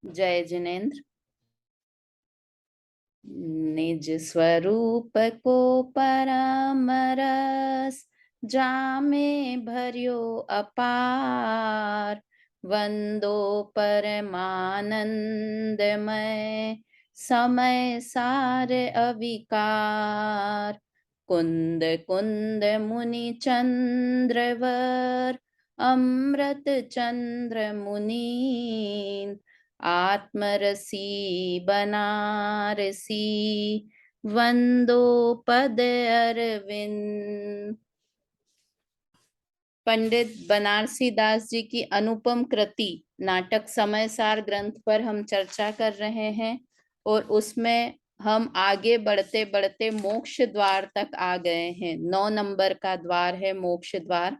जय जिनेन्द्र। निज स्वरूप को परम रस जामे भर्यो अपार, वंदो परमानंदमय समय सार अविकार। कुंद कुंद मुनि चंद्रवर अमृत चंद्र मुनीन, आत्मरसी बनारसी वंदो पद अरविंद। पंडित बनारसी दास जी की अनुपम कृति नाटक समय सार ग्रंथ पर हम चर्चा कर रहे हैं और उसमें हम आगे बढ़ते बढ़ते मोक्ष द्वार तक आ गए हैं। 9 नंबर का द्वार है मोक्ष द्वार।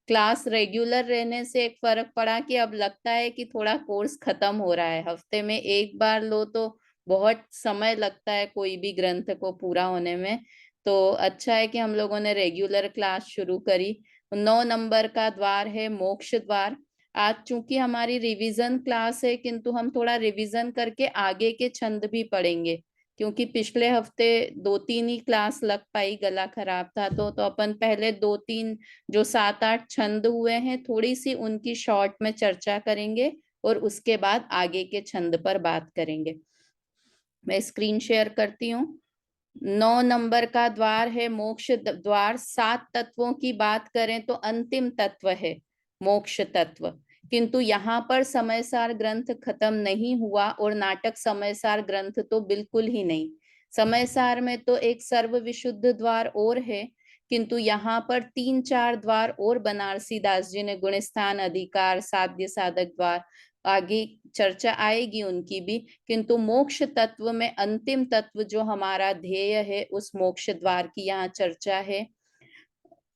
क्लास रेगुलर रहने से एक फर्क पड़ा कि अब लगता है कि थोड़ा कोर्स खत्म हो रहा है। हफ्ते में एक बार लो तो बहुत समय लगता है कोई भी ग्रंथ को पूरा होने में। तो अच्छा है कि हम लोगों ने रेगुलर क्लास शुरू करी। 9 नंबर का द्वार है मोक्ष द्वार। आज चूंकि हमारी रिवीजन क्लास है, किंतु हम थोड़ा रिवीजन करके आगे के छंद भी पढ़ेंगे, क्योंकि पिछले हफ्ते 2-3 ही क्लास लग पाई, गला खराब था। तो अपन पहले 2-3 जो 7-8 छंद हुए हैं थोड़ी सी उनकी शॉर्ट में चर्चा करेंगे और उसके बाद आगे के छंद पर बात करेंगे। मैं स्क्रीन शेयर करती हूँ। 9 नंबर का द्वार है मोक्ष द्वार। 7 तत्वों की बात करें तो अंतिम तत्व है मोक्ष तत्व, किंतु यहाँ पर समयसार ग्रंथ खत्म नहीं हुआ और नाटक समयसार ग्रंथ तो बिल्कुल ही नहीं। समयसार में तो एक सर्व विशुद्ध द्वार और है, किंतु यहाँ पर 3-4 द्वार और बनारसी दास जी ने, गुणस्थान, अधिकार, साध्य, साधक द्वार, आगे चर्चा आएगी उनकी भी। किंतु मोक्ष तत्व में अंतिम तत्व जो हमारा ध्येय है उस मोक्ष द्वार की यहाँ चर्चा है।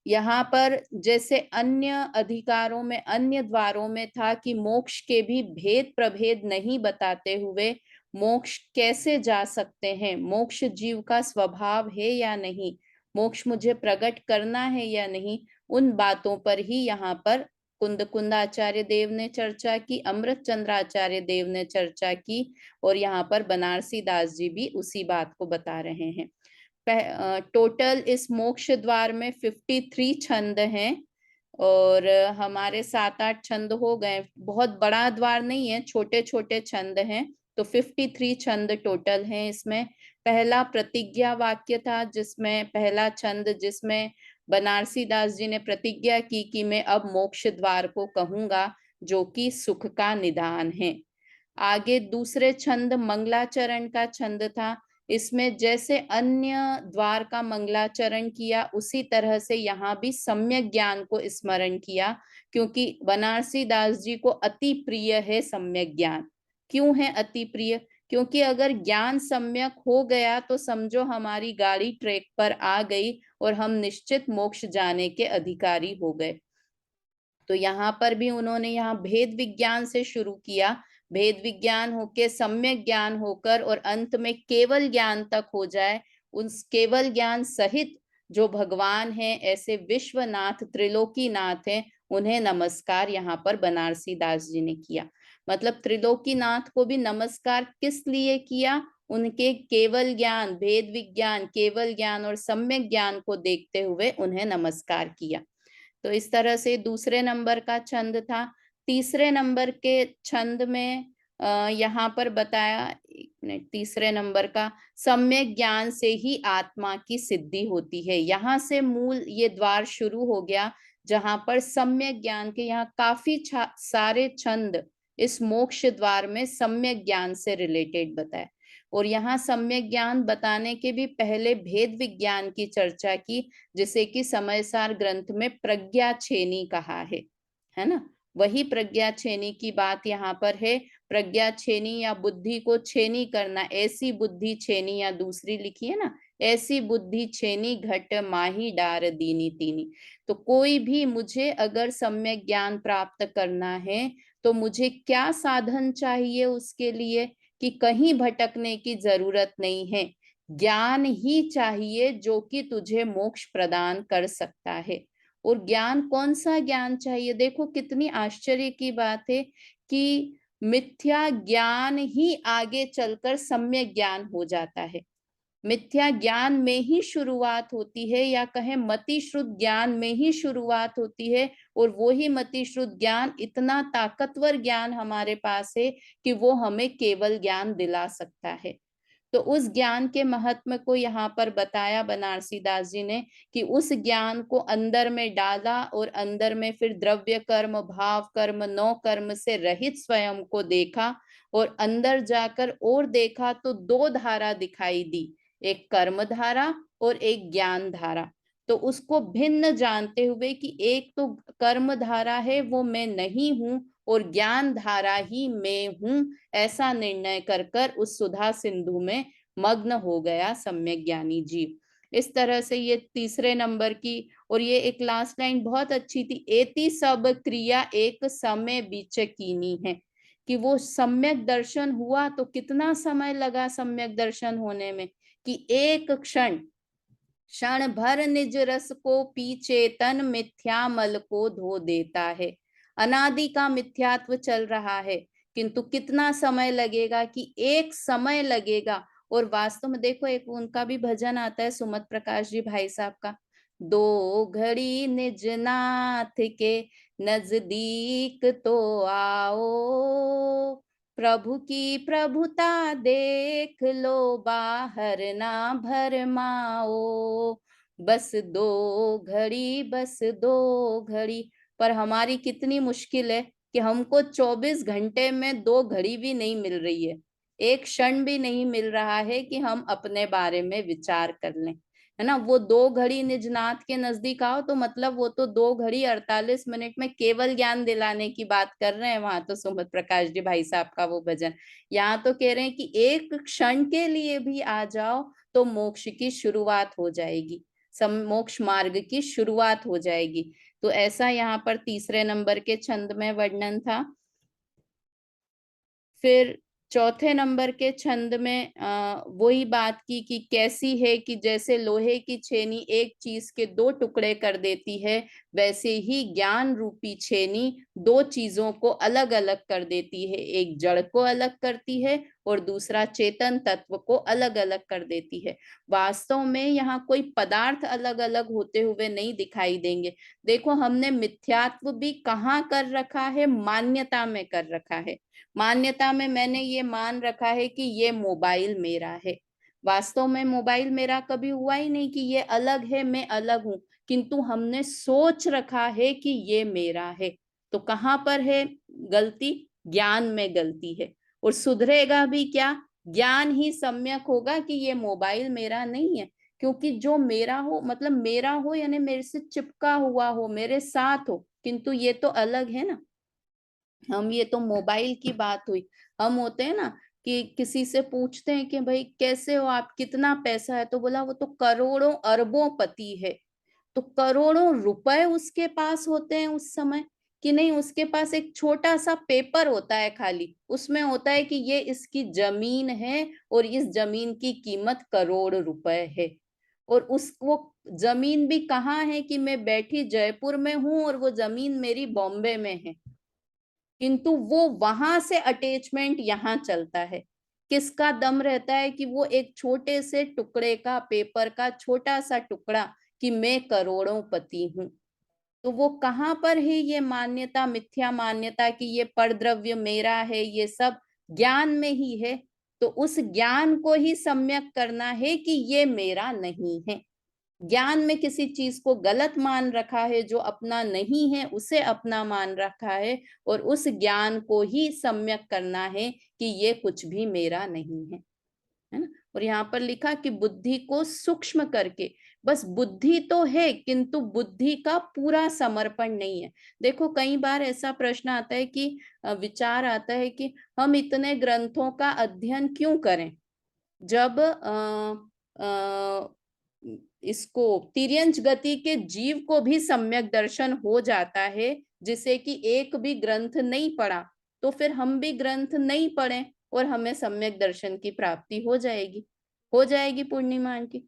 यहाँ पर जैसे अन्य अधिकारों में, अन्य द्वारों में था कि मोक्ष के भी भेद प्रभेद नहीं बताते हुए मोक्ष कैसे जा सकते हैं, मोक्ष जीव का स्वभाव है या नहीं, मोक्ष मुझे प्रकट करना है या नहीं, उन बातों पर ही यहाँ पर कुंद कुंदाचार्य देव ने चर्चा की, अमृत चंद्राचार्य देव ने चर्चा की और यहाँ पर बनारसी दास जी भी उसी बात को बता रहे हैं। टोटल इस मोक्ष द्वार में 53 छंद हैं और हमारे 7-8 छंद हो गए। बहुत बड़ा द्वार नहीं है, छोटे छोटे छंद हैं। तो 53 छंद टोटल हैं इसमें। पहला प्रतिज्ञा वाक्य था, जिसमें पहला छंद जिसमें बनारसी दास जी ने प्रतिज्ञा की कि मैं अब मोक्ष द्वार को कहूंगा, जो कि सुख का निदान है। आगे दूसरे छंद मंगलाचरण का छंद था। इसमें जैसे अन्य द्वार का मंगलाचरण किया उसी तरह से यहाँ भी सम्यक ज्ञान को स्मरण किया, क्योंकि बनारसी दास जी को अति प्रिय है सम्यक ज्ञान। क्यों है अति प्रिय? क्योंकि अगर ज्ञान सम्यक हो गया तो समझो हमारी गाड़ी ट्रैक पर आ गई और हम निश्चित मोक्ष जाने के अधिकारी हो गए। तो यहाँ पर भी उन्होंने यहाँ भेद विज्ञान से शुरू किया, भेद विज्ञान होके सम्यक ज्ञान होकर और अंत में केवल ज्ञान तक हो जाए। उस केवल ज्ञान सहित जो भगवान हैं, ऐसे विश्वनाथ, त्रिलोकीनाथ हैं, उन्हें नमस्कार यहाँ पर बनारसी दास जी ने किया। मतलब त्रिलोकीनाथ को भी नमस्कार किस लिए किया? उनके केवल ज्ञान, भेद विज्ञान, केवल ज्ञान और सम्यक ज्ञान को देखते हुए उन्हें नमस्कार किया। तो इस तरह से दूसरे नंबर का छंद था। तीसरे नंबर के छंद में यहाँ पर बताया, एक मिनट, तीसरे नंबर का सम्यक ज्ञान से ही आत्मा की सिद्धि होती है। यहाँ से मूल ये द्वार शुरू हो गया, जहां पर सम्यक ज्ञान के यहाँ काफी सारे छंद इस मोक्ष द्वार में सम्यक ज्ञान से रिलेटेड बताए। और यहाँ सम्यक ज्ञान बताने के भी पहले भेद विज्ञान की चर्चा की, जिसे कि समयसार ग्रंथ में प्रज्ञा छेनी कहा है ना। वही प्रज्ञा छेनी की बात यहाँ पर है। प्रज्ञा छेनी या बुद्धि को छेनी करना, ऐसी बुद्धि छेनी, या दूसरी लिखी है ना, ऐसी बुद्धि छेनी घट माही डार दीनी तीनी। तो कोई भी मुझे अगर सम्यक ज्ञान प्राप्त करना है तो मुझे क्या साधन चाहिए उसके लिए, कि कहीं भटकने की जरूरत नहीं है, ज्ञान ही चाहिए जो कि तुझे मोक्ष प्रदान कर सकता है। और ज्ञान, कौन सा ज्ञान चाहिए? देखो कितनी आश्चर्य की बात है कि मिथ्या ज्ञान ही आगे चलकर सम्यक ज्ञान हो जाता है। मिथ्या ज्ञान में ही शुरुआत होती है, या कहें मति श्रुत ज्ञान में ही शुरुआत होती है, और वो ही मति श्रुत ज्ञान इतना ताकतवर ज्ञान हमारे पास है कि वो हमें केवल ज्ञान दिला सकता है। तो उस ज्ञान के महात्म को यहाँ पर बताया बनारसी दास जी ने, कि उस ज्ञान को अंदर में डाला और अंदर में फिर द्रव्य कर्म, भाव कर्म, नौ कर्म से रहित स्वयं को देखा, और अंदर जाकर और देखा तो दो धारा दिखाई दी, एक कर्म धारा और एक ज्ञान धारा। तो उसको भिन्न जानते हुए कि एक तो कर्म धारा है वो मैं नहीं हूं, और ज्ञान धारा ही मैं हूं, ऐसा निर्णय कर कर उस सुधा सिंधु में मग्न हो गया सम्यक ज्ञानी जीव। इस तरह से ये तीसरे नंबर की, और ये एक लास्ट लाइन बहुत अच्छी थी, एति सब क्रिया एक समय बीच कीनी है, कि वो सम्यक दर्शन हुआ तो कितना समय लगा सम्यक दर्शन होने में, कि एक क्षण, क्षण भर निज रस को पी चेतन मिथ्या मल को धो देता है। अनादि का मिथ्यात्व चल रहा है, किंतु कितना समय लगेगा, कि एक समय लगेगा। और वास्तव में देखो, एक उनका भी भजन आता है सुमत प्रकाश जी भाई साहब का, दो घड़ी निज नाथ के नजदीक तो आओ, प्रभु की प्रभुता देख लो, बाहर ना भरमाओ, बस दो घड़ी, बस दो घड़ी। पर हमारी कितनी मुश्किल है कि हमको 24 घंटे में दो घड़ी भी नहीं मिल रही है, एक क्षण भी नहीं मिल रहा है कि हम अपने बारे में विचार कर लें, है ना। वो दो घड़ी निजनाथ के नजदीक आओ, तो मतलब वो तो 2 घड़ी 48 मिनट में केवल ज्ञान दिलाने की बात कर रहे हैं, वहां तो सुमित प्रकाश जी भाई साहब का वो भजन। यहाँ तो कह रहे हैं कि एक क्षण के लिए भी आ जाओ तो मोक्ष की शुरुआत हो जाएगी, मोक्ष मार्ग की शुरुआत हो जाएगी। तो ऐसा यहाँ पर तीसरे नंबर के छंद में वर्णन था। फिर चौथे नंबर के छंद में वही बात की कि कैसी है, कि जैसे लोहे की छेनी एक चीज के दो टुकड़े कर देती है, वैसे ही ज्ञान रूपी छेनी दो चीजों को अलग अलग कर देती है, एक जड़ को अलग करती है और दूसरा चेतन तत्व को अलग अलग कर देती है। वास्तव में यहाँ कोई पदार्थ अलग अलग होते हुए नहीं दिखाई देंगे। देखो, हमने मिथ्यात्व भी कहाँ कर रखा है, मान्यता में कर रखा है। मान्यता में मैंने ये मान रखा है कि ये मोबाइल मेरा है। वास्तव में मोबाइल मेरा कभी हुआ ही नहीं, कि ये अलग है, मैं अलग हूं, किंतु हमने सोच रखा है कि ये मेरा है। तो कहाँ पर है गलती? ज्ञान में गलती है। और सुधरेगा भी क्या? ज्ञान ही सम्यक होगा कि ये मोबाइल मेरा नहीं है। क्योंकि जो मेरा हो, मतलब मेरा हो यानी मेरे से चिपका हुआ हो, मेरे साथ हो, किंतु ये तो अलग है ना। हम, ये तो मोबाइल की बात हुई। हम होते हैं ना कि किसी से पूछते हैं कि भाई कैसे हो आप, कितना पैसा है, तो बोला वो तो करोड़ों अरबों पति है। तो करोड़ों रुपए उसके पास होते हैं उस समय, कि नहीं? उसके पास एक छोटा सा पेपर होता है खाली, उसमें होता है कि ये इसकी जमीन है और इस जमीन की कीमत करोड़ रुपए है। और उस वो जमीन भी कहाँ है, कि मैं बैठी जयपुर में हूं और वो जमीन मेरी बॉम्बे में है, किंतु वो वहां से अटैचमेंट यहाँ चलता है। किसका दम रहता है कि वो एक छोटे से टुकड़े का, पेपर का छोटा सा टुकड़ा, कि मैं करोड़ों पति हूं। तो वो कहाँ पर है ये मान्यता, मिथ्या मान्यता, कि ये परद्रव्य मेरा है, ये सब ज्ञान में ही है। तो उस ज्ञान को ही सम्यक करना है कि ये मेरा नहीं है। ज्ञान में किसी चीज को गलत मान रखा है, जो अपना नहीं है उसे अपना मान रखा है, और उस ज्ञान को ही सम्यक करना है कि ये कुछ भी मेरा नहीं है ना। और यहाँ पर लिखा कि बुद्धि को सूक्ष्म करके, बस बुद्धि तो है किंतु बुद्धि का पूरा समर्पण नहीं है। देखो, कई बार ऐसा प्रश्न आता है कि विचार आता है कि हम इतने ग्रंथों का अध्ययन क्यों करें, जब इसको तिर्यंच गति के जीव को भी सम्यक दर्शन हो जाता है, जिसे कि एक भी ग्रंथ नहीं पढ़ा, तो फिर हम भी ग्रंथ नहीं पढ़ें और हमें सम्यक दर्शन की प्राप्ति हो जाएगी पूर्णिमा आंटी।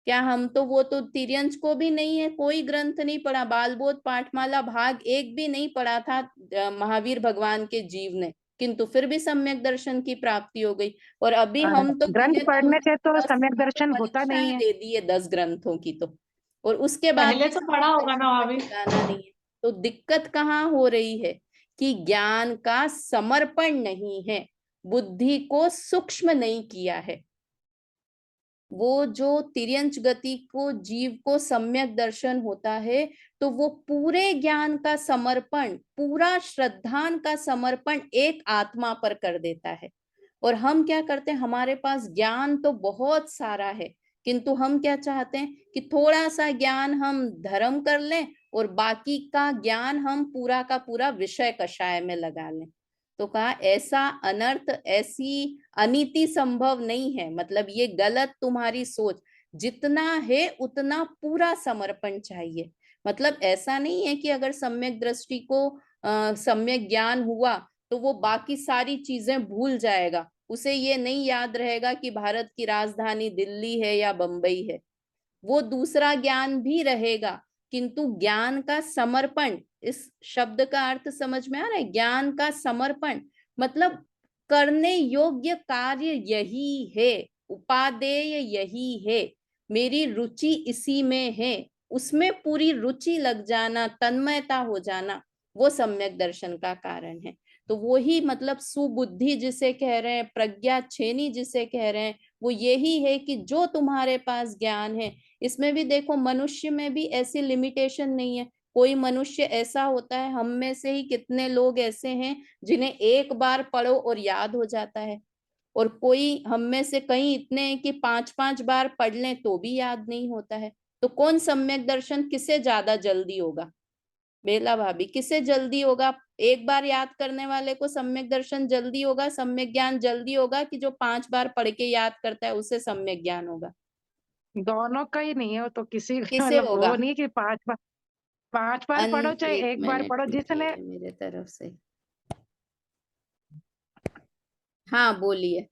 क्या हम तो, वो तो तिर्यंच को भी नहीं है, कोई ग्रंथ नहीं पढ़ा, बाल बोध पाठमाला भाग 1 भी नहीं पढ़ा था महावीर भगवान के जीव ने, किंतु फिर भी सम्यक दर्शन की प्राप्ति हो गई। और अभी हम तो ग्रंथ पढ़ने से तो बस सम्यक दर्शन होता नहीं परीक्षाएं है। दे दी है 10 ग्रंथों की तो, और उसके बाद पहले भी तो सम्यक पढ़ा होगा दर्शन ना का अभी। ठिकाना नहीं है। तो दिक्कत कहाँ हो रही है कि ज्ञान का समर्पण नहीं है, बुद्धि को सूक्ष्म नहीं किया है। वो जो तिर्यंच गति को जीव को सम्यक दर्शन होता है, तो वो पूरे ज्ञान का समर्पण, पूरा श्रद्धान का समर्पण एक आत्मा पर कर देता है। और हम क्या करते हैं, हमारे पास ज्ञान तो बहुत सारा है, किंतु हम क्या चाहते हैं कि थोड़ा सा ज्ञान हम धर्म कर लें और बाकी का ज्ञान हम पूरा का पूरा विषय कषाय में लगा लें। तो कहा ऐसा अनर्थ, ऐसी अनीति संभव नहीं है, मतलब ये गलत तुम्हारी सोच। जितना है उतना पूरा समर्पण चाहिए। मतलब ऐसा नहीं है कि अगर सम्यक दृष्टि को सम्यक ज्ञान हुआ तो वो बाकी सारी चीजें भूल जाएगा, उसे ये नहीं याद रहेगा कि भारत की राजधानी दिल्ली है या बंबई है। वो दूसरा ज्ञान भी रहेगा, किंतु ज्ञान का समर्पण, इस शब्द का अर्थ समझ में आ रहा है? ज्ञान का समर्पण मतलब करने योग्य कार्य यही है, उपादेय यही है, मेरी रुचि इसी में है, उसमें पूरी रुचि लग जाना, तन्मयता हो जाना, वो सम्यक दर्शन का कारण है। तो वो ही मतलब सुबुद्धि जिसे कह रहे हैं, प्रज्ञा छेनी जिसे कह रहे हैं, वो यही है कि जो तुम्हारे पास ज्ञान है, इसमें भी देखो मनुष्य में भी ऐसी लिमिटेशन नहीं है। कोई मनुष्य ऐसा होता है, हम में से ही कितने लोग ऐसे हैं जिन्हें एक बार पढ़ो और याद हो जाता है, और कोई हम में से कई इतने हैं कि 5-5 बार पढ़ लें तो भी याद नहीं होता है। तो कौन सम्यक दर्शन किसे ज्यादा जल्दी होगा? बेला भाभी, किसे जल्दी होगा? एक बार याद करने वाले को सम्यक दर्शन जल्दी होगा, सम्यक ज्ञान जल्दी होगा, कि जो 5 बार पढ़ के याद करता है उसे सम्यक ज्ञान होगा? दोनों का ही नहीं है, तो किसी किसे मतलब होगा? वो नहीं कि 5 बार पढ़ो चाहे एक एक बार मिनट पढ़ो, जिसने दीजिए मेरे तरफ से। हाँ बोलिए।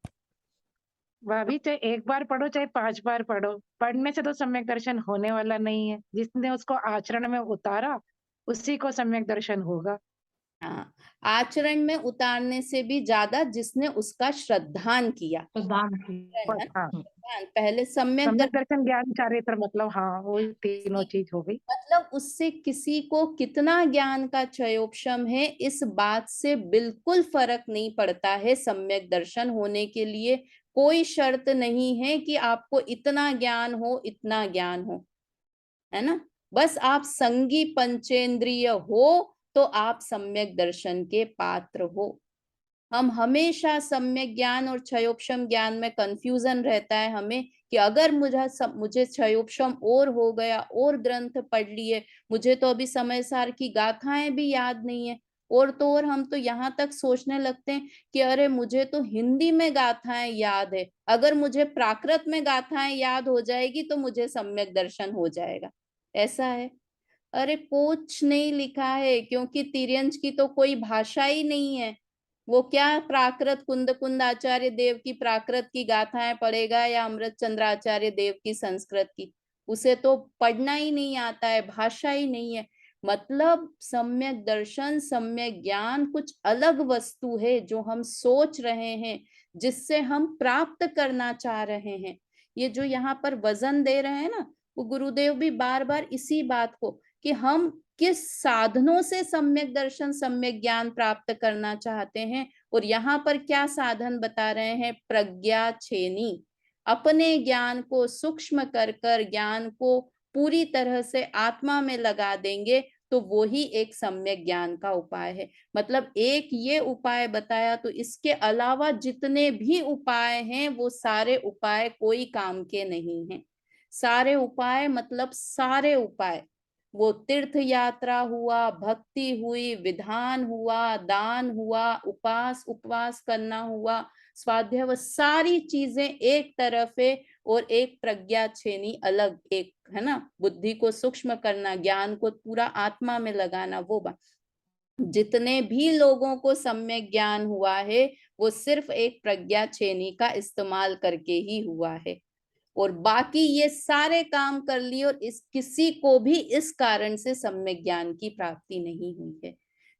भाभी चाहे एक बार पढ़ो चाहे 5 बार पढ़ो, पढ़ने से तो सम्यक दर्शन होने वाला नहीं है। जिसने उसको आचरण में उतारा उसी को सम्यक दर्शन होगा। हाँ, आचरण में उतारने से भी ज्यादा जिसने उसका श्रद्धान किया प्रदान है की। ना? हाँ, श्रद्धान पहले सम्यक सम्यक दर्शन, दर्शन ज्ञान चारित्र मतलब हाँ, वो तीनों चीज हो गई। मतलब उससे किसी को कितना ज्ञान का क्षयोपशम है इस बात से बिल्कुल फर्क नहीं पड़ता है। सम्यक दर्शन होने के लिए कोई शर्त नहीं है कि आपको इतना ज्ञान हो, इतना ज्ञान हो, है ना? बस आप संगी पंचेंद्रिय हो तो आप सम्यक दर्शन के पात्र हो। हम हमेशा सम्यक ज्ञान और क्षयोपशम ज्ञान में कंफ्यूजन रहता है हमें, कि अगर मुझे क्षयोपशम और हो गया और ग्रंथ पढ़ लिए, मुझे तो अभी समय सार की गाथाएं भी याद नहीं है, और तो और हम तो यहाँ तक सोचने लगते हैं कि अरे मुझे तो हिंदी में गाथाएं याद है, अगर मुझे प्राकृत में गाथाएं याद हो जाएगी तो मुझे सम्यक दर्शन हो जाएगा। ऐसा है? अरे कुछ नहीं लिखा है, क्योंकि तिर्यंच की तो कोई भाषा ही नहीं है। वो क्या प्राकृत कुंद कुंद आचार्य देव की प्राकृत की गाथाएं पढ़ेगा या अमृत चंद्र आचार्य देव की संस्कृत की? उसे तो पढ़ना ही नहीं आता है, भाषा ही नहीं है। मतलब सम्यक दर्शन, सम्यक ज्ञान कुछ अलग वस्तु है जो हम सोच रहे हैं, जिससे हम प्राप्त करना चाह रहे हैं। ये जो यहाँ पर वजन दे रहे हैं ना, वो गुरुदेव भी बार बार इसी बात को, कि हम किस साधनों से सम्यक दर्शन, सम्यक ज्ञान प्राप्त करना चाहते हैं। और यहाँ पर क्या साधन बता रहे हैं? प्रज्ञा छेनी, अपने ज्ञान को सूक्ष्म कर कर ज्ञान को पूरी तरह से आत्मा में लगा देंगे तो वो ही एक सम्यक ज्ञान का उपाय है। मतलब एक ये उपाय बताया, तो इसके अलावा जितने भी उपाय हैं वो सारे उपाय कोई काम के नहीं हैं। सारे उपाय मतलब सारे उपाय, वो तीर्थ यात्रा हुआ, भक्ति हुई, विधान हुआ, दान हुआ, उपवास करना हुआ, स्वाध्याय, वो सारी चीजें एक तरफ है, और एक प्रज्ञा छेनी अलग, एक है ना, बुद्धि को सूक्ष्म करना, ज्ञान को पूरा आत्मा में लगाना, वो बात। जितने भी लोगों को सम्यक ज्ञान हुआ है वो सिर्फ एक प्रज्ञा छेनी का इस्तेमाल करके ही हुआ है, और बाकी ये सारे काम कर लिए और इस किसी को भी इस कारण से सम्यक ज्ञान की प्राप्ति नहीं हुई है।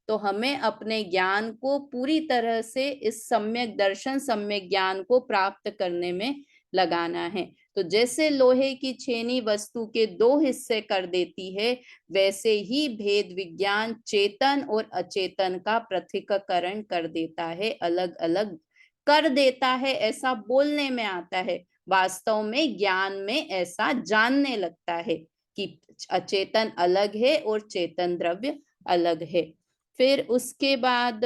तो हमें अपने ज्ञान को पूरी तरह से इस सम्यक दर्शन, सम्यक ज्ञान को प्राप्त करने में लगाना है। तो जैसे लोहे की छेनी वस्तु के दो हिस्से कर देती है, वैसे ही भेद विज्ञान चेतन और अचेतन का पृथक्करण कर देता है, अलग अलग कर देता है। ऐसा बोलने में आता है, वास्तव में ज्ञान में ऐसा जानने लगता है कि अचेतन अलग है और चेतन द्रव्य अलग है। फिर उसके बाद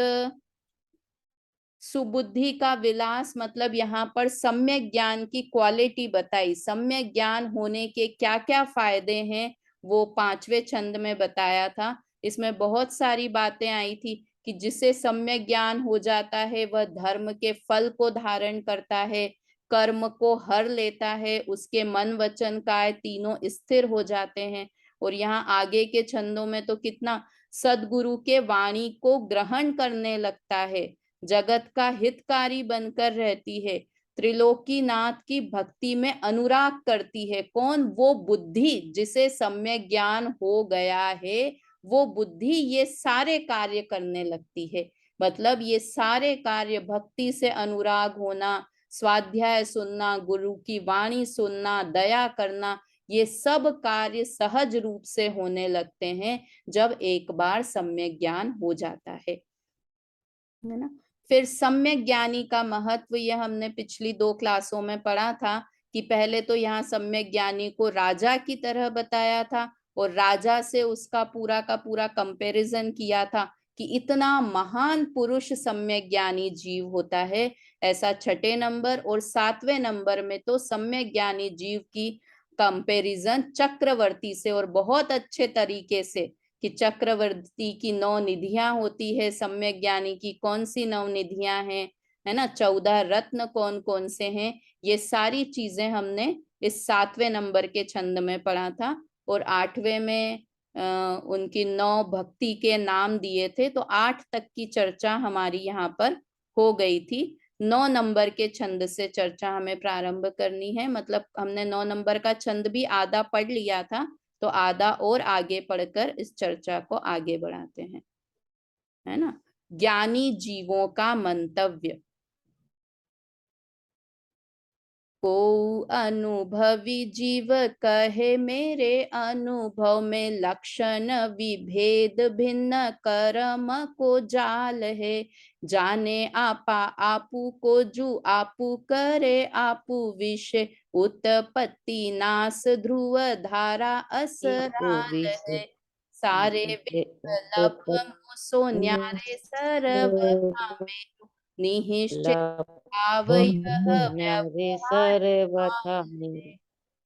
सुबुद्धि का विलास, मतलब यहाँ पर सम्यक ज्ञान की क्वालिटी बताई, सम्यक ज्ञान होने के क्या क्या फायदे हैं वो 5वें छंद में बताया था। इसमें बहुत सारी बातें आई थी कि जिसे सम्यक ज्ञान हो जाता है वह धर्म के फल को धारण करता है, कर्म को हर लेता है, उसके मन वचन काय तीनों स्थिर हो जाते हैं। और यहाँ आगे के छंदों में तो कितना सदगुरु के वाणी को ग्रहण करने लगता है, जगत का हितकारी बनकर रहती है, त्रिलोकीनाथ की भक्ति में अनुराग करती है। कौन? वो बुद्धि जिसे सम्यक ज्ञान हो गया है, वो बुद्धि ये सारे कार्य करने लगती है। मतलब ये सारे कार्य, भक्ति से अनुराग होना, स्वाध्याय सुनना, गुरु की वाणी सुनना, दया करना, ये सब कार्य सहज रूप से होने लगते हैं जब एक बार सम्यक ज्ञान हो जाता है ना। फिर सम्यक ज्ञानी का महत्व, यह हमने पिछली 2 क्लासों में पढ़ा था कि पहले तो यहाँ सम्यक ज्ञानी को राजा की तरह बताया था और राजा से उसका पूरा का पूरा कंपैरिजन किया था कि इतना महान पुरुष सम्यक ज्ञानी जीव होता है। ऐसा 6ठे नंबर और 7वें नंबर में तो सम्यक ज्ञानी जीव की कंपैरिजन चक्रवर्ती से, और बहुत अच्छे तरीके से कि चक्रवर्ती की 9 निधियां होती है, सम्यक ज्ञानी की कौन सी 9 निधियां हैं, है ना, 14 रत्न कौन कौन से हैं, ये सारी चीजें हमने इस 7वें नंबर के छंद में पढ़ा था। और 8वें में उनकी 9 भक्ति के नाम दिए थे, तो 8 तक की चर्चा हमारी यहाँ पर हो गई थी। 9 नंबर के छंद से चर्चा हमें प्रारंभ करनी है, मतलब हमने 9 नंबर का छंद भी आधा पढ़ लिया था, तो आधा और आगे पढ़कर इस चर्चा को आगे बढ़ाते हैं, है ना। ज्ञानी जीवों का मंतव्य। को अनुभवी जीव कहे मेरे अनुभव में लक्षण विभेद भिन्न कर्म को जाल है, जाने आपा आपू को जू आपू करे आपू विषय, उत्पत्ति नाश ध्रुव धारा असराल है, सारे विकल्प मुसो न्यारे सर्वथा में निश्चय भाव यह व्यवहार सर्वथा भाव है।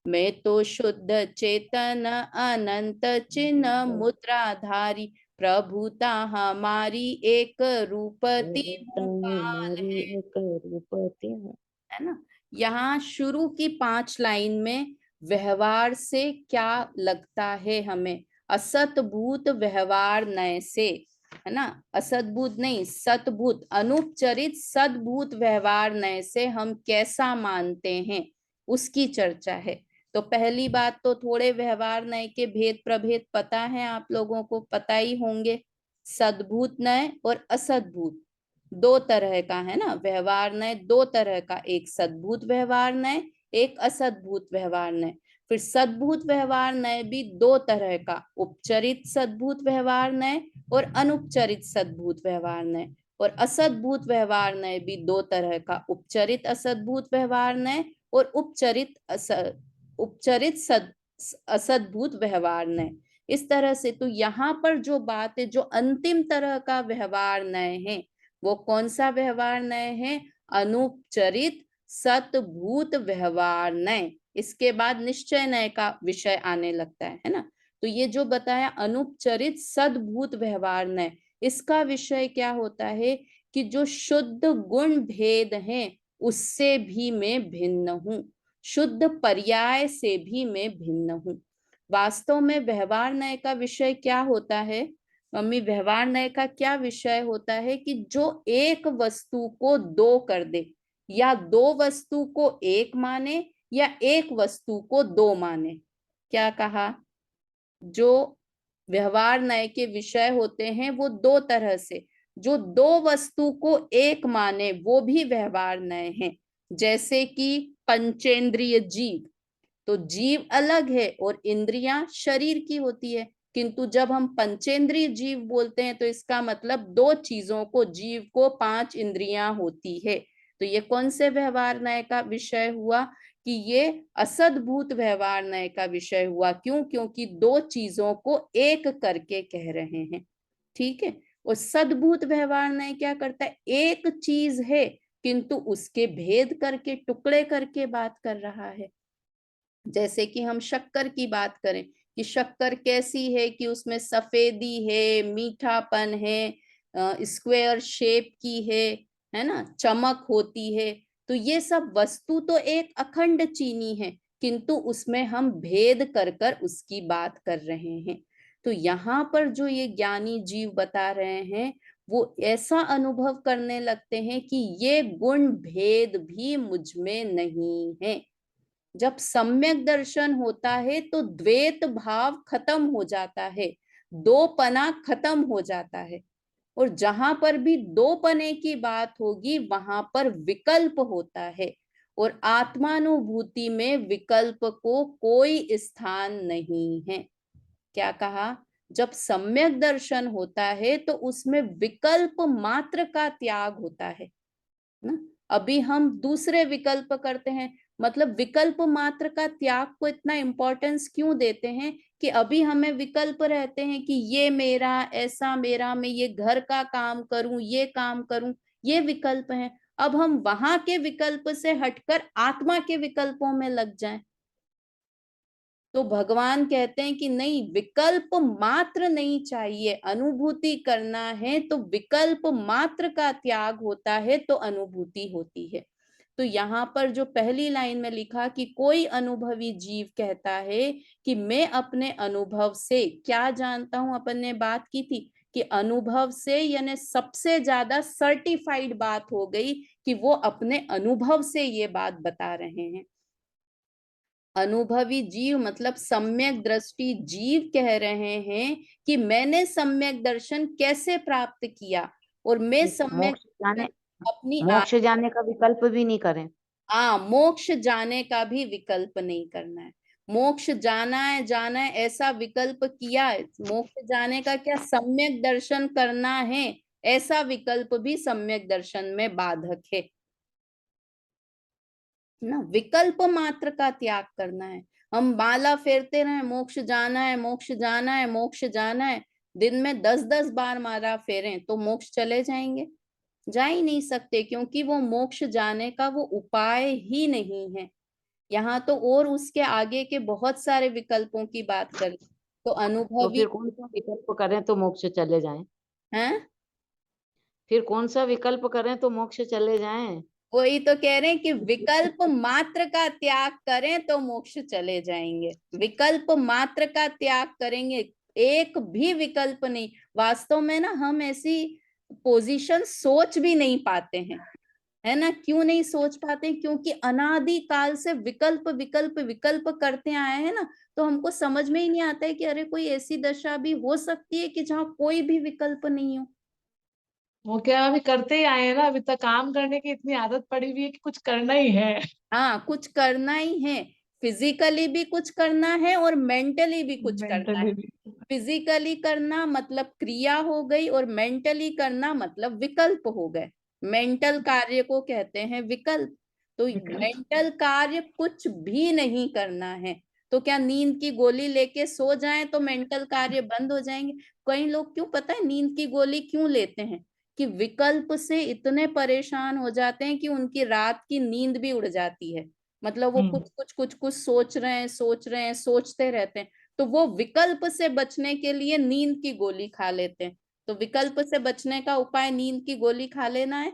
मैं तो शुद्ध चेतन अनंत चिन्ह मुद्राधारी, प्रभुता हमारी एक रूपति भूपाल है। है ना। यहाँ शुरू की 5 लाइन में व्यवहार से क्या लगता है हमें, असतभूत व्यवहार नय से, है ना, असतभूत नहीं सतभूत, अनुपचरित सद्भूत व्यवहार नय से हम कैसा मानते हैं उसकी चर्चा है। तो पहली बात तो थोड़े व्यवहार नय के भेद प्रभेद पता है, आप लोगों को पता ही होंगे। सद्भूत नय और असद्भूत 2 तरह का है ना व्यवहार नय, 2 तरह का, एक सद्भूत व्यवहार नय, एक असद्भूत व्यवहार नय। फिर सद्भूत व्यवहार नय भी 2 तरह का, उपचरित सद्भूत व्यवहार नय और अनुपचरित सद्भूत व्यवहार नय। और असद्भूत व्यवहार नय भी 2 तरह का, उपचरित असद्भूत व्यवहार नय और उपचरित असद्भूत व्यवहार नय। इस तरह से तो यहाँ पर जो बात है, जो अंतिम तरह का व्यवहार नय है, वो कौन सा व्यवहार नय है? अनुपचरित सतभूत व्यवहार नय। इसके बाद निश्चय नय का विषय आने लगता है ना। तो ये जो बताया अनुपचरित सद्भूत व्यवहार नय, इसका विषय क्या होता है कि जो शुद्ध गुण भेद हैं उससे भी मैं भिन्न हूं, शुद्ध पर्याय से भी मैं भिन्न हूं। वास्तव में व्यवहार नय का विषय क्या होता है मम्मी? व्यवहार नय का क्या विषय होता है कि जो एक वस्तु को 2 कर दे, या 2 वस्तु को 1 माने, या एक वस्तु को 2 माने। क्या कहा? जो व्यवहार नय के विषय होते हैं वो दो तरह से, जो दो वस्तु को एक माने वो भी व्यवहार नय है। जैसे कि पंचेंद्रिय जीव, तो जीव अलग है और इंद्रियां शरीर की होती है, किंतु जब हम पंचेंद्रिय जीव बोलते हैं तो इसका मतलब दो चीजों को, जीव को पांच इंद्रियां होती है। तो ये कौन से व्यवहार नय का विषय हुआ? कि ये असद्भूत व्यवहार नय का विषय हुआ। क्यों? क्योंकि दो चीजों को एक करके कह रहे हैं। ठीक है। और सद्भूत व्यवहार नय क्या करता है? एक चीज है किंतु उसके भेद करके, टुकड़े करके बात कर रहा है। जैसे कि हम शक्कर की बात करें कि शक्कर कैसी है, कि उसमें सफेदी है, मीठापन है, स्क्वायर शेप की है ना, चमक होती है। तो ये सब वस्तु तो एक अखंड चीनी है, किंतु उसमें हम भेद कर कर उसकी बात कर रहे हैं। तो यहाँ पर जो ये ज्ञानी जीव बता रहे हैं, वो ऐसा अनुभव करने लगते हैं कि ये गुण भेद भी मुझ में नहीं है। जब सम्यक दर्शन होता है तो द्वैत भाव खत्म हो जाता है, दो पना खत्म हो जाता है। और जहां पर भी दो पने की बात होगी वहां पर विकल्प होता है, और आत्मानुभूति में विकल्प को कोई स्थान नहीं है। क्या कहा? जब सम्यक दर्शन होता है तो उसमें विकल्प मात्र का त्याग होता है ना। अभी हम दूसरे विकल्प करते हैं, मतलब विकल्प मात्र का त्याग को इतना इंपॉर्टेंस क्यों देते हैं? कि अभी हमें विकल्प रहते हैं कि ये मेरा, ऐसा मेरा, मैं ये घर का काम करूं, ये काम करूं, ये विकल्प हैं। अब हम वहां के विकल्प से हटकर आत्मा के विकल्पों में लग जाएं, तो भगवान कहते हैं कि नहीं, विकल्प मात्र नहीं चाहिए। अनुभूति करना है तो विकल्प मात्र का त्याग होता है, तो अनुभूति होती है। तो यहाँ पर जो पहली लाइन में लिखा कि कोई अनुभवी जीव कहता है कि मैं अपने अनुभव से क्या जानता हूं, अपन ने बात की थी कि अनुभव से यानी सबसे ज्यादा सर्टिफाइड बात हो गई कि वो अपने अनुभव से ये बात बता रहे हैं। अनुभवी जीव मतलब सम्यक दृष्टि जीव कह रहे हैं कि मैंने सम्यक दर्शन कैसे प्राप्त किया, और मैं सम्यक मोक्ष जाने अपनी मोक्ष जाने का विकल्प भी नहीं करें। मोक्ष जाने का भी विकल्प नहीं करना है। मोक्ष जाना है ऐसा विकल्प किया है। मोक्ष जाने का क्या? सम्यक दर्शन करना है ऐसा विकल्प भी सम्यक दर्शन में बाधक है ना। विकल्प मात्र का त्याग करना है। हम माला फेरते रहे, मोक्ष जाना है, मोक्ष जाना है, मोक्ष जाना है, दिन में 10-10 बार माला फेरें तो मोक्ष चले जाएंगे? जा ही नहीं सकते, क्योंकि वो मोक्ष जाने का वो उपाय ही नहीं है। यहाँ तो और उसके आगे के बहुत सारे विकल्पों की बात करें तो तो अनुभवी फिर कौन सा विकल्प करें तो मोक्ष चले जाएं? हैं। फिर कौन सा विकल्प करें तो मोक्ष चले जाएं? वही तो कह रहे हैं कि विकल्प मात्र का त्याग करें तो मोक्ष चले जाएंगे। विकल्प मात्र का त्याग करेंगे, एक भी विकल्प नहीं। वास्तव में ना हम ऐसी पोजीशन सोच भी नहीं पाते हैं, है ना। क्यों नहीं सोच पाते? क्योंकि अनादि काल से विकल्प विकल्प विकल्प करते आए हैं ना, तो हमको समझ में ही नहीं आता है कि अरे कोई ऐसी दशा भी हो सकती है कि जहाँ कोई भी विकल्प नहीं हो। वो क्या अभी करते ही आए हैं ना, अभी तक काम करने की इतनी आदत पड़ी हुई है कि कुछ करना ही है। हाँ, कुछ करना ही है। फिजिकली भी कुछ करना है और मेंटली भी कुछ करना है। मेंटली भी। फिजिकली करना मतलब क्रिया हो गई, और मेंटली करना मतलब विकल्प हो गए। मेंटल कार्य को कहते हैं विकल्प। तो विकल्प। मेंटल कार्य कुछ भी नहीं करना है। तो क्या नींद की गोली लेके सो जाएं तो मेंटल कार्य बंद हो जाएंगे? कई लोग, क्यों पता है नींद की गोली क्यों लेते हैं? कि विकल्प से इतने परेशान हो जाते हैं कि उनकी रात की नींद भी उड़ जाती है। मतलब वो कुछ कुछ कुछ कुछ सोच रहे हैं, सोच रहे हैं, सोचते रहते हैं। तो वो विकल्प से बचने के लिए नींद की गोली खा लेते हैं। तो विकल्प से बचने का उपाय नींद की गोली खा लेना है?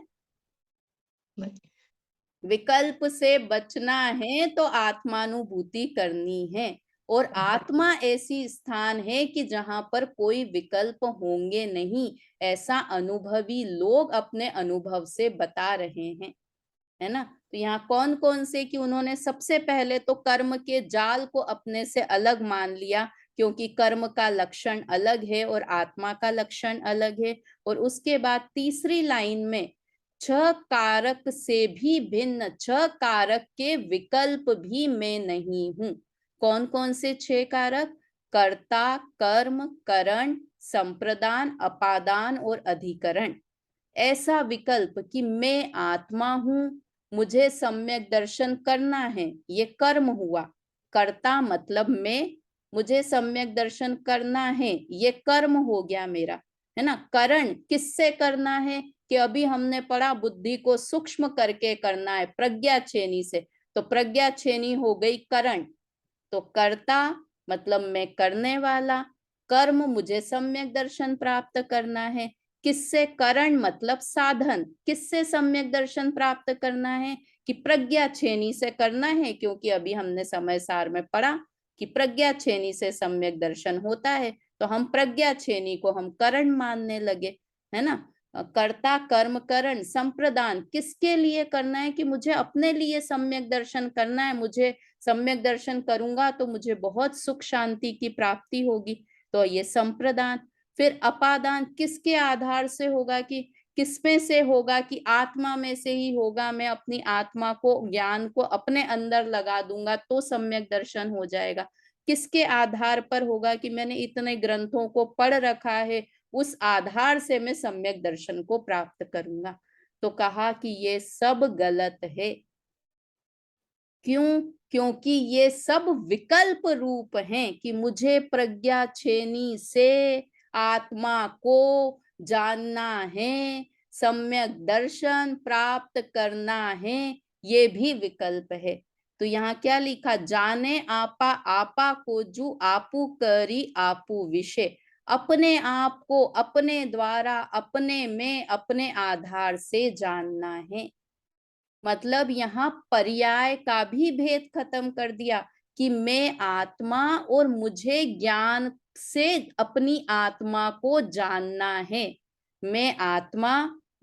विकल्प से बचना है तो आत्मानुभूति करनी है। और आत्मा ऐसी स्थान है कि जहां पर कोई विकल्प होंगे नहीं, ऐसा अनुभवी लोग अपने अनुभव से बता रहे हैं, है ना। तो यहाँ कौन कौन से, कि उन्होंने सबसे पहले तो कर्म के जाल को अपने से अलग मान लिया क्योंकि कर्म का लक्षण अलग है और आत्मा का लक्षण अलग है। और उसके बाद तीसरी लाइन में छह कारक से भी भिन्न, छह कारक के विकल्प भी मैं नहीं हूं। कौन कौन से छह कारक? कर्ता, कर्म, करण, संप्रदान, अपादान और अधिकरण। ऐसा विकल्प कि मैं आत्मा हूं, मुझे सम्यक दर्शन करना है, ये कर्म हुआ। कर्ता मतलब मैं, मुझे सम्यक दर्शन करना है, ये कर्म हो गया मेरा, है ना। करण किससे करना है? कि अभी हमने पढ़ा बुद्धि को सूक्ष्म करके करना है, प्रज्ञा छेनी से, तो प्रज्ञा छेनी हो गई करण। तो कर्ता मतलब मैं करने वाला, कर्म मुझे सम्यक दर्शन प्राप्त करना है। किससे? करण मतलब साधन। किससे सम्यक दर्शन प्राप्त करना है? कि प्रज्ञा छेनी से करना है, क्योंकि अभी हमने समय सार में पढ़ा कि प्रज्ञा छेनी से सम्यक दर्शन होता है, तो हम प्रज्ञा छेनी को हम करण मानने लगे, है ना। कर्ता, कर्म, करण, संप्रदान किसके लिए करना है? कि मुझे अपने लिए सम्यक दर्शन करना है, मुझे सम्यक दर्शन करूंगा तो मुझे बहुत सुख शांति की प्राप्ति होगी, तो ये संप्रदान। फिर अपादान किसके आधार से होगा? कि किसमें से होगा? कि आत्मा में से ही होगा। मैं अपनी आत्मा को, ज्ञान को अपने अंदर लगा दूंगा तो सम्यक दर्शन हो जाएगा। किसके आधार पर होगा? कि मैंने इतने ग्रंथों को पढ़ रखा है, उस आधार से मैं सम्यक दर्शन को प्राप्त करूंगा। तो कहा कि ये सब गलत है। क्यों? क्योंकि ये सब विकल्प रूप हैं कि मुझे प्रज्ञा छेनी से आत्मा को जानना है, सम्यक दर्शन प्राप्त करना है, ये भी विकल्प है। तो यहाँ क्या लिखा? जाने आपा आपा को जू आपू करी आपू विषय। अपने आप को अपने द्वारा, अपने में, अपने आधार से जानना है। मतलब यहाँ पर्याय का भी भेद खत्म कर दिया कि मैं आत्मा और मुझे ज्ञान से अपनी आत्मा को जानना है। मैं आत्मा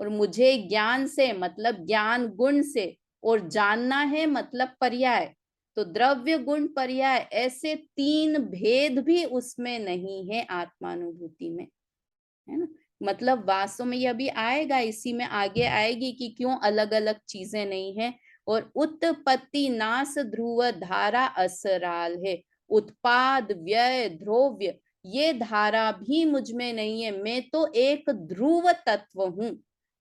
और मुझे ज्ञान से मतलब ज्ञान गुण से, और जानना है मतलब पर्याय। तो द्रव्य गुण पर्याय, ऐसे तीन भेद भी उसमें नहीं है आत्मानुभूति में, है ना। मतलब वास्तव में ये अभी आएगा, इसी में आगे आएगी कि क्यों अलग अलग चीजें नहीं है। और उत्पत्ति नाश ध्रुव धारा असराल है। उत्पाद व्यय ध्रुव्य ये धारा भी मुझ में नहीं है, मैं तो एक ध्रुव तत्व हूं।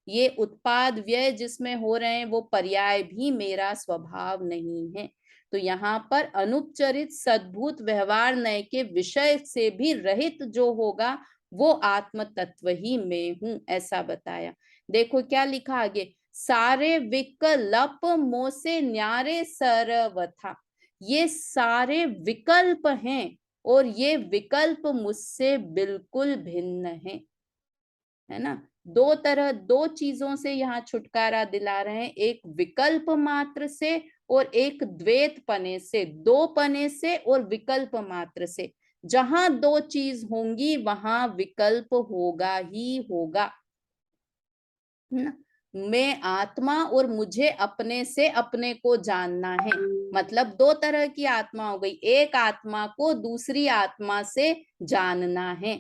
ये उत्पाद व्यय जिसमें हो रहे हैं वो पर्याय भी मेरा स्वभाव नहीं है। तो यहाँ पर अनुपचरित सद्भूत व्यवहार नय के विषय से भी रहित जो होगा वो आत्म तत्व ही मैं हूं, ऐसा बताया। देखो क्या लिखा आगे, सारे विकल्प मोह से न्यारे सर्वथा। ये सारे विकल्प हैं और ये विकल्प मुझसे बिल्कुल भिन्न है ना। दो तरह, दो चीजों से यहाँ छुटकारा दिला रहे हैं, एक विकल्प मात्र से और एक द्वैत पने से, दो पने से और विकल्प मात्र से। जहां दो चीज होंगी वहां विकल्प होगा ही होगा, ना। मैं आत्मा और मुझे अपने से अपने को जानना है, मतलब दो तरह की आत्मा हो गई, एक आत्मा को दूसरी आत्मा से जानना है।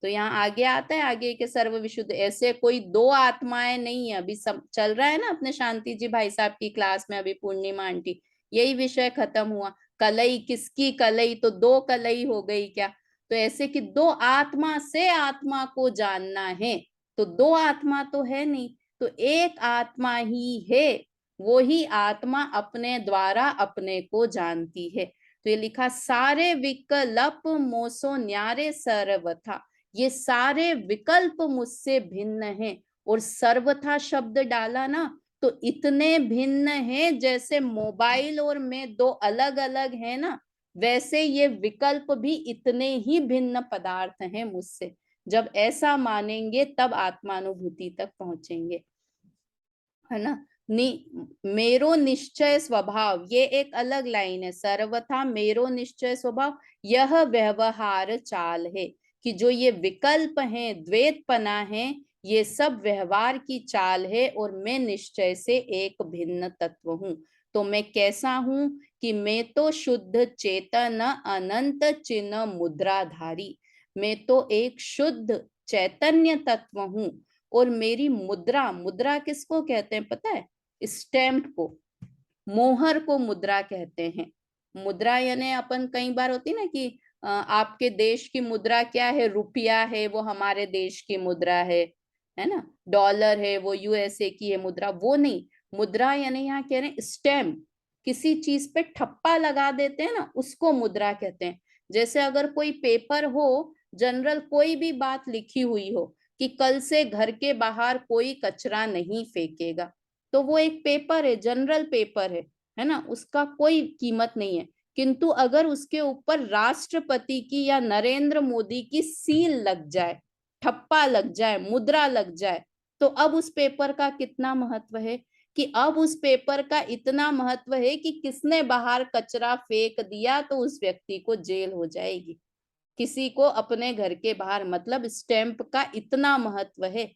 तो यहाँ आगे आता है, आगे के सर्व विशुद्ध, ऐसे कोई दो आत्माएं नहीं है। अभी सब चल रहा है ना अपने शांति जी भाई साहब की क्लास में, अभी पूर्णिमा आंटी, यही विषय खत्म हुआ। कलई किसकी कलई, तो दो कलई हो गई क्या? तो ऐसे कि दो आत्मा से आत्मा को जानना है, तो दो आत्मा तो है नहीं, तो एक आत्मा ही है। वो ही आत्मा अपने द्वारा अपने को जानती है। तो ये लिखा, सारे विकल्प मोसो न्यारे सर्वथा। ये सारे विकल्प मुझसे भिन्न हैं। और सर्वथा शब्द डाला ना, तो इतने भिन्न हैं जैसे मोबाइल और मैं दो अलग अलग है ना, वैसे ये विकल्प भी इतने ही भिन्न पदार्थ हैं मुझसे। जब ऐसा मानेंगे तब आत्मानुभूति तक पहुंचेंगे, है ना। मेरो निश्चय स्वभाव, ये एक अलग लाइन है। सर्वथा मेरो निश्चय स्वभाव यह व्यवहार चाल है, कि जो ये विकल्प हैं, द्वैतपना है, ये सब व्यवहार की चाल है और मैं निश्चय से एक भिन्न तत्व हूं। तो मैं कैसा हूं? कि मैं तो शुद्ध चेतन अनंत चिन्ह मुद्राधारी, मैं तो एक शुद्ध चैतन्य तत्व हूँ। और मेरी मुद्रा, मुद्रा किसको कहते हैं पता है? स्टैम्प को, मोहर को मुद्रा कहते हैं। मुद्रा यानी अपन कई बार होती ना कि आपके देश की मुद्रा क्या है, रुपया है, वो हमारे देश की मुद्रा है ना, डॉलर है वो यूएसए की है मुद्रा, वो नहीं। मुद्रा यानी यहाँ कह रहे हैं स्टैम्प, किसी चीज पे ठप्पा लगा देते हैं ना, उसको मुद्रा कहते हैं। जैसे अगर कोई पेपर हो, जनरल कोई भी बात लिखी हुई हो कि कल से घर के बाहर कोई कचरा नहीं फेंकेगा, तो वो एक पेपर है, जनरल पेपर है ना, उसका कोई कीमत नहीं है। किंतु अगर उसके ऊपर राष्ट्रपति की या नरेंद्र मोदी की सील लग जाए, ठप्पा लग जाए, मुद्रा लग जाए, तो अब उस पेपर का कितना महत्व है, कि अब उस पेपर का इतना महत्व है कि किसने बाहर कचरा फेंक दिया तो उस व्यक्ति को जेल हो जाएगी, किसी को अपने घर के बाहर, मतलब स्टैंप का इतना महत्व है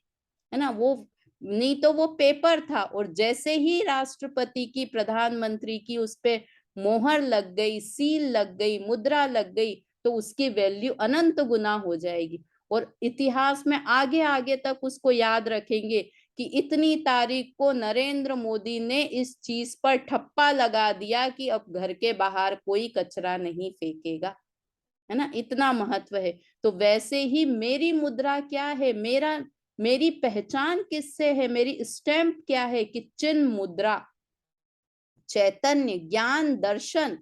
ना। वो नहीं तो वो पेपर था, और जैसे ही राष्ट्रपति की, प्रधानमंत्री की उस पे मोहर लग गई, सील लग गई, मुद्रा लग गई, तो उसकी वैल्यू अनंत गुना हो जाएगी। और इतिहास में आगे आगे तक उसको याद रखेंगे कि इतनी तारीख को नरेंद्र मोदी ने इस चीज पर ठप्पा लगा दिया कि अब घर के बाहर कोई कचरा नहीं फेंकेगा, है ना, इतना महत्व है। तो वैसे ही मेरी मुद्रा क्या है, मेरी पहचान किससे है, मेरी स्टैम्प क्या है, कि चिन्ह मुद्रा, चैतन्य, ज्ञान, दर्शन,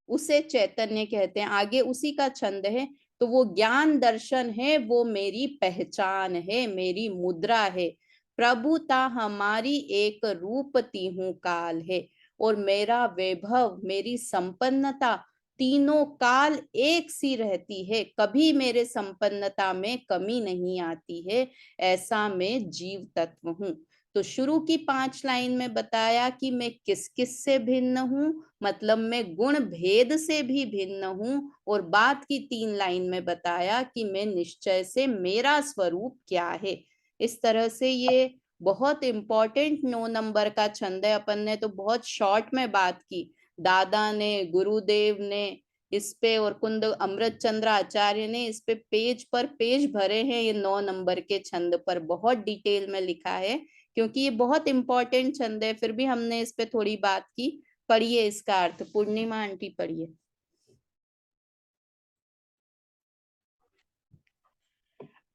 उसे चैतन्य कहते हैं। आगे उसी का छंद है, तो वो ज्ञान दर्शन है, वो मेरी पहचान है, मेरी मुद्रा है। प्रभुता हमारी एक रूप तीहूं काल है, और मेरा वैभव, मेरी संपन्नता तीनों काल एक सी रहती है, कभी मेरे संपन्नता में कमी नहीं आती है, ऐसा मैं जीव तत्व हूँ। तो शुरू की 5 लाइन में बताया कि मैं किस किस से भिन्न हूँ, मतलब मैं गुण भेद से भी भिन्न हूँ, और बाद की 3 लाइन में बताया कि मैं निश्चय से मेरा स्वरूप क्या है। इस तरह से ये बहुत इंपॉर्टेंट 9 नंबर का छंद है। अपन ने तो बहुत शॉर्ट में बात की, दादा ने, गुरुदेव ने इस पे, और कुंद अमृत चंद्र आचार्य ने इस पे पेज पर पेज भरे हैं। ये 9 नंबर के छंद पर बहुत डिटेल में लिखा है, क्योंकि ये बहुत इंपॉर्टेंट छंद है। फिर भी हमने इस पे थोड़ी बात की। पढ़िए इसका अर्थ, पूर्णिमा आंटी पढ़िए।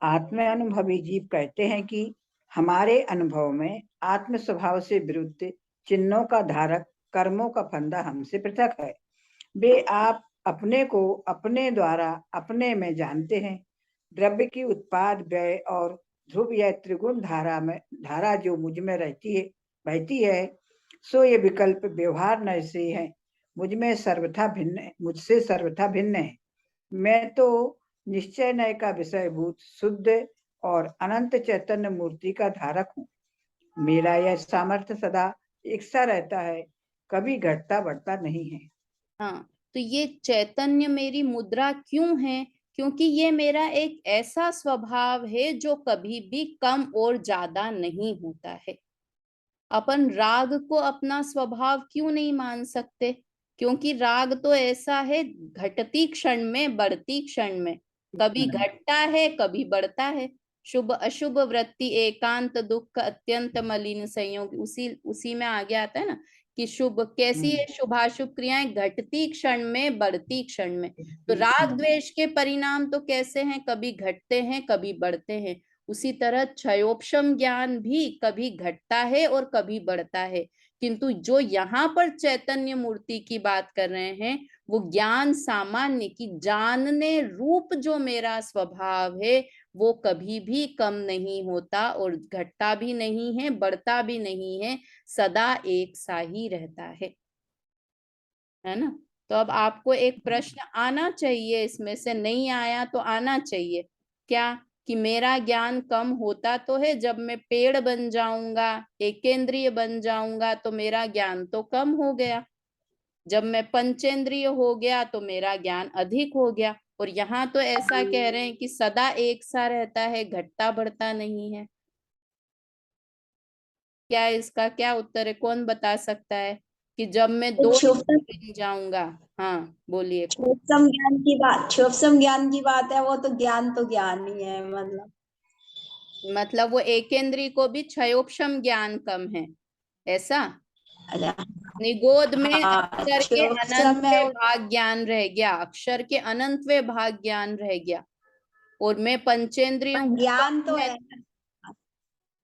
आत्मानुभवी जीव कहते हैं कि हमारे अनुभव में आत्म स्वभाव से विरुद्ध चिन्हों का धारक कर्मों का फंदा हमसे पृथक है। वे आप अपने को अपने द्वारा अपने में जानते हैं। द्रव्य की उत्पाद, व्यय और ध्रुव या त्रिगुण धारा जो मुझ में बहती है, सो ये विकल्प व्यवहार न से है, मुझसे सर्वथा भिन्न है। मैं तो निश्चय नय का विषयभूत शुद्ध और अनंत चैतन्य मूर्ति का धारक हूँ। मेरा यह सामर्थ्य सदा एक सा रहता है, कभी घटता बढ़ता नहीं है। हाँ, तो ये चैतन्य मेरी मुद्रा क्यों है? क्योंकि ये मेरा एक ऐसा स्वभाव है जो कभी भी कम और ज्यादा नहीं होता है। अपन राग को अपना स्वभाव क्यों नहीं मान सकते? क्योंकि राग तो ऐसा है, घटती क्षण में, बढ़ती क्षण में, कभी घटता है, कभी बढ़ता है। शुभ अशुभ वृत्ति, एकांत दुख, अत्यंत मलिन संयोग, उसी में आगे आता है ना कि शुभ कैसी है, शुभाशुभ क्रियाएं घटती क्षण में, बढ़ती क्षण में। तो राग द्वेष के परिणाम तो कैसे हैं, कभी घटते हैं, कभी बढ़ते हैं। उसी तरह क्षयोपशम ज्ञान भी कभी घटता है और कभी बढ़ता है। किंतु जो यहाँ पर चैतन्य मूर्ति की बात कर रहे हैं, वो ज्ञान सामान्य की जानने रूप जो मेरा स्वभाव है, वो कभी भी कम नहीं होता और घटता भी नहीं है, बढ़ता भी नहीं है, सदा एक सा ही रहता है ना। तो अब आपको एक प्रश्न आना चाहिए, इसमें से नहीं आया तो आना चाहिए, क्या? कि मेरा ज्ञान कम होता तो है, जब मैं पेड़ बन जाऊंगा, एकेंद्रिय बन जाऊंगा, तो मेरा ज्ञान तो कम हो गया। जब मैं पंचेंद्रिय हो गया तो मेरा ज्ञान अधिक हो गया। और यहाँ तो ऐसा कह रहे हैं कि सदा एक सा रहता है, घटता बढ़ता नहीं है। क्या इसका क्या उत्तर है, कौन बता सकता है? कि जब मैं 2 क्षुप्तम बन जाऊंगा। हाँ बोलिए। क्षुप्तम ज्ञान की बात है, वो तो ज्ञान ही है, मतलब वो एकेंद्री को भी क्षयोपम ज्ञान कम है, ऐसा। अच्छा। निगोद में हाँ, अक्षर के क्षुप्तम में अनंतवे भाग ज्ञान रह गया, अक्षर के अनंतवे भाग ज्ञान रह गया, और मैं पंचेंद्रियों को ज्ञान तो है। है।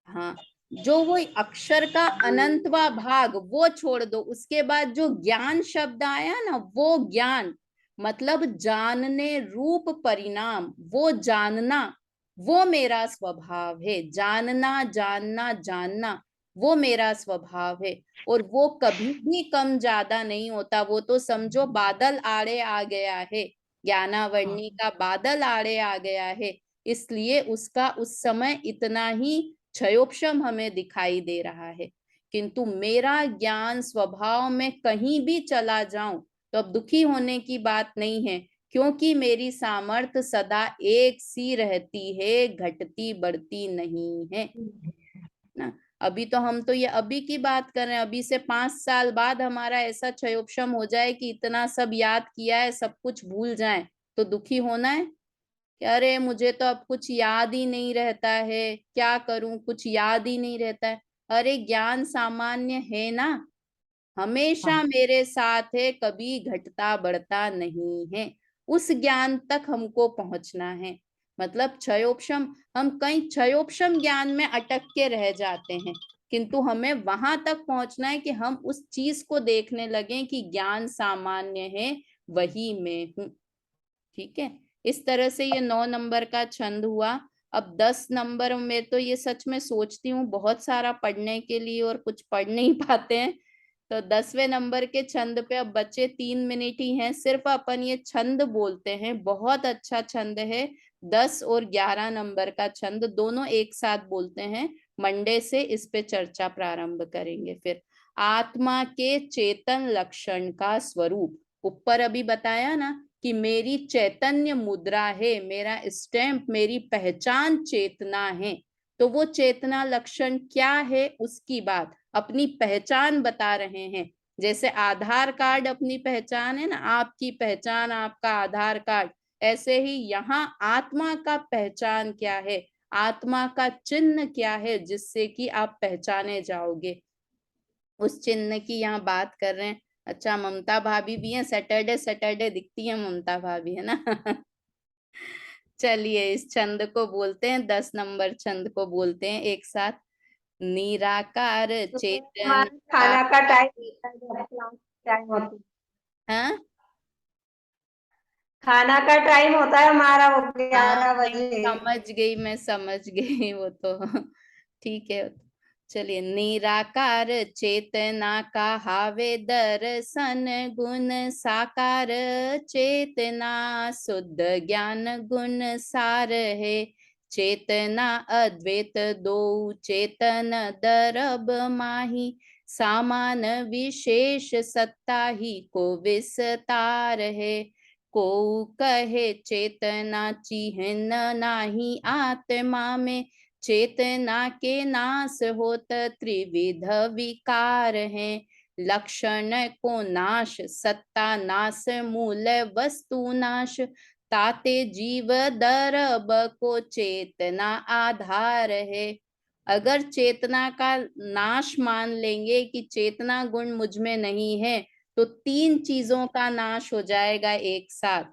हाँ, जो वो अक्षर का अनंतवा भाग वो छोड़ दो, उसके बाद जो ज्ञान शब्द आया ना, वो ज्ञान मतलब जानने रूप परिणाम, वो जानना, वो मेरा स्वभाव है। जानना, जानना, जानना, वो मेरा स्वभाव है। और वो कभी भी कम ज्यादा नहीं होता। वो तो समझो बादल आड़े आ गया है, ज्ञानावर्णी का बादल आड़े आ गया है, इसलिए उसका उस समय इतना ही क्षयोपम हमें दिखाई दे रहा है। किंतु मेरा ज्ञान स्वभाव में कहीं भी चला जाऊं तो अब दुखी होने की बात नहीं है, क्योंकि मेरी सामर्थ्य सदा एक सी रहती है, घटती बढ़ती नहीं है ना। अभी तो हम तो ये अभी की बात कर रहे हैं, अभी से 5 साल बाद हमारा ऐसा क्षयोपम हो जाए कि इतना सब याद किया है सब कुछ भूल जाए, तो दुखी होना है कि अरे मुझे तो अब कुछ याद ही नहीं रहता है, क्या करूं, कुछ याद ही नहीं रहता है। अरे ज्ञान सामान्य है ना, हमेशा मेरे साथ है, कभी घटता बढ़ता नहीं है। उस ज्ञान तक हमको पहुंचना है। मतलब क्षयोपम, हम कहीं क्षयोपम ज्ञान में अटक के रह जाते हैं, किंतु हमें वहां तक पहुंचना है कि हम उस चीज को देखने लगे कि ज्ञान सामान्य है, वही मैं हूं। ठीक है, इस तरह से ये 9 नंबर का छंद हुआ। अब 10 नंबर में तो ये सच में सोचती हूँ बहुत सारा पढ़ने के लिए, और कुछ पढ़ नहीं पाते हैं। तो 10वें नंबर के छंद पे अब बच्चे 3 मिनट ही हैं, सिर्फ अपन ये छंद बोलते हैं। बहुत अच्छा छंद है, 10 और 11 नंबर का छंद दोनों एक साथ बोलते हैं। मंडे से इस पे चर्चा प्रारंभ करेंगे। फिर आत्मा के चेतन लक्षण का स्वरूप, ऊपर अभी बताया ना कि मेरी चैतन्य मुद्रा है, मेरा स्टैंप, मेरी पहचान चेतना है। तो वो चेतना लक्षण क्या है उसकी बात, अपनी पहचान बता रहे हैं। जैसे आधार कार्ड अपनी पहचान है ना, आपकी पहचान आपका आधार कार्ड, ऐसे ही यहाँ आत्मा का पहचान क्या है, आत्मा का चिन्ह क्या है, जिससे कि आप पहचाने जाओगे, उस चिन्ह की यहाँ बात कर रहे हैं। अच्छा, ममता भाभी भी है, सैटरडे सैटरडे दिखती है ममता भाभी, है ना। चलिए इस छंद को बोलते हैं, 10 नंबर छंद को बोलते हैं एक साथ। निराकार चेतन खाना का टाइम होता है। हाँ खाना का टाइम होता है हमारा, वो 11 हाँ, नहीं, बजे। समझ गई, मैं समझ गई वो तो। ठीक है, चलिए। निराकार चेतना का हावे दर्शन गुण साकार, चेतना शुद्ध ज्ञान गुण सार है। चेतना अद्वैत दो चेतन दरब माही, सामान विशेष सत्ता ही को विस्तार है। को कहे चेतना चिन्ह नाही आत्मा में, चेतना के नाश होत त्रिविध विकार है। लक्षण को नाश, सत्ता नाश, मूल वस्तु नाश, ताते जीव दरब को चेतना आधार है। अगर चेतना का नाश मान लेंगे कि चेतना गुण मुझ में नहीं है, तो 3 चीजों का नाश हो जाएगा एक साथ।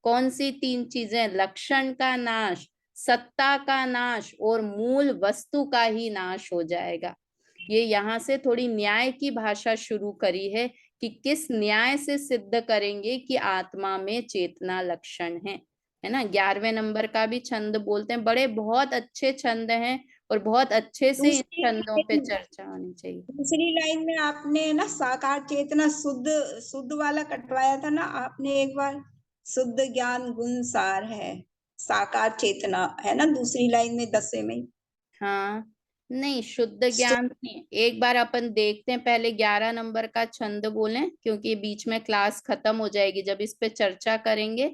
कौन सी 3 चीजें? लक्षण का नाश, सत्ता का नाश, और मूल वस्तु का ही नाश हो जाएगा। ये यहाँ से थोड़ी न्याय की भाषा शुरू करी है कि किस न्याय से सिद्ध करेंगे कि आत्मा में चेतना लक्षण है ना। 11वें नंबर का भी छंद बोलते हैं, बड़े बहुत अच्छे छंद हैं, और बहुत अच्छे से इन छंदों पे चर्चा होनी चाहिए। दूसरी लाइन में आपने ना साकार चेतना शुद्ध शुद्ध वाला कटवाया था ना आपने एक बार, शुद्ध ज्ञान गुण सार है, साकार चेतना है ना दूसरी लाइन में 10वें में। हाँ, नहीं शुद्ध ज्ञान नहीं, एक बार अपन देखते हैं, पहले 11 नंबर का छंद बोलें, क्योंकि बीच में क्लास खत्म हो जाएगी, जब इस पे चर्चा करेंगे